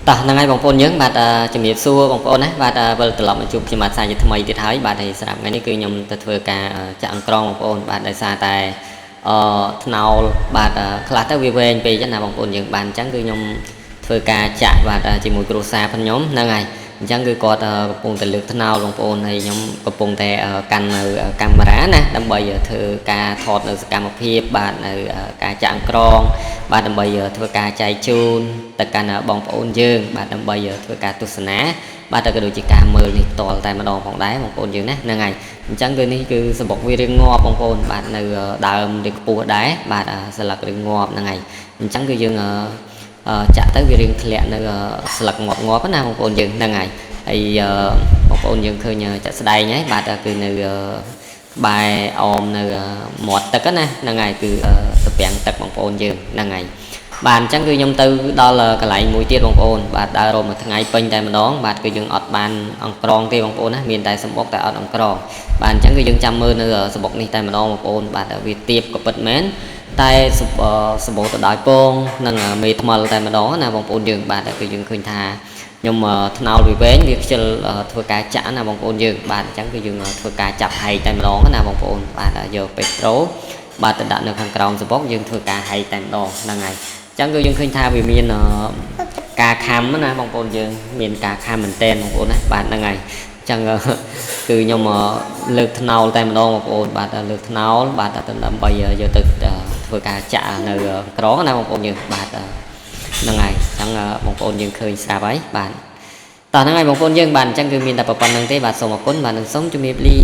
តោះហ្នឹងហើយបងប្អូនយើងបាទជំរាបសួរបងប្អូនណាបាទវិលត្រឡប់មកជួបខ្ញុំបាទសាជាថ្មីទៀតហើយបាទហើយស្រាប់ថ្ងៃនេះគឺខ្ញុំទៅធ្វើការចាក់អង្ក្រងបងប្អូនបាទដោយសារតែថ្នោលបាទខ្លះទៅវាវែងពេកណាបងប្អូនយើងបានអញ្ចឹងគឺខ្ញុំធ្វើការចាក់បាទជាមួយគ្រូសាផងខ្ញុំហ្នឹងហើយអញ្ចឹងគឺគាត់កំពុងតែលើកថ្នោលបងប្អូនហើយខ្ញុំកំពុងតែកាន់នៅកាមេរ៉ាណាដើម្បីធ្វើការថតនៅសកម្មភាពបាទនៅការចាក់អង្ក្រងបាទដើម្បីធ្វើការចែកជូនទៅកាន់បងប្អូនយើងបាទដើម្បីធ្វើការទស្សនាបាទក៏ដូចជាការមើលនេះផ្ទាល់តែម្ដងផងដែរបងប្អូនយើងណាហ្នឹងហើយអញ្ចឹងគឺនេះគឺសបុកវារៀងងាប់បងប្អូនបាទនៅដើមរៀងខ្ពស់ដែរបាទស្លឹករៀងងាប់ហ្នឹងហើយអញ្ចឹងគឺយើងចាក់ទៅវារៀងធ្លាក់នៅស្លឹកងាប់ណាបងប្អូនយើងហ្នឹងហើយហើយបងប្អូនយើងឃើញចាក់ស្ដែងហើយបាទគឺនៅក្បែរអមនៅមាត់ទឹកណាហ្នឹងហើយគឺស្ពាំងទឹកបងប្អូនយើងហ្នឹងហើយបាទអញ្ចឹងគឺខ្ញុំទៅដល់កន្លែងមួយទៀតបងប្អូនបាទដើររមមួយថ្ងៃពេញតែម្ដងបាទគឺយើងអត់បានអង្ក្រងទេបងប្អូនណាមានតែសម្បុកតែអត់អង្ក្រងបាទអញ្ចឹងគឺយើងចាំមើលនៅសម្បុកនេះតែម្ដងបងប្អូនបាទវាទៀបក៏ពិតមែនតែសម្បូរទៅដោយពងនិងមេថ្មល់តែម្ដងណាបងប្អូនយើងបាទគឺយើងឃើញថាខ្ញុំថ្នោលវាវែងវាខ្ជិលធ្វើការចាក់ណាបងប្អូនយើងបាទអញ្ចឹងគឺយើងធ្វើការចាប់ហែកតែម្ដងណាបងប្អូនបាទយកពេត្រូបាទទៅដាក់នៅខាងក្រោមសម្បុកយើងធ្វើការហែកតែម្ដងហ្នឹងហើយអញ្ចឹងគឺយើងឃើញថាវាមានការខំណាបងប្អូនយើងមានការខំមែនតែនបងប្អូនណាបាទហ្នឹងហើយអញ្ចឹងគឺខ្ញុំលើកថ្នោលតែម្ដងបងប្អូនបាទលើកថ្នោលបាទដើម្បីយកទៅធ្វើការចាក់នៅក្រងណាបងប្អូនយើងបាទហ្នឹងហើយអញ្ចឹងបងប្អូនយើងឃើញស្រាប់ហើយបាទតោះហ្នឹងហើយបងប្អូនយើងបាទអញ្ចឹងគឺមានតែប៉ុណ្្នឹងទេបាទសូមអរគុណបាទនឹងសូមជម្រាបលា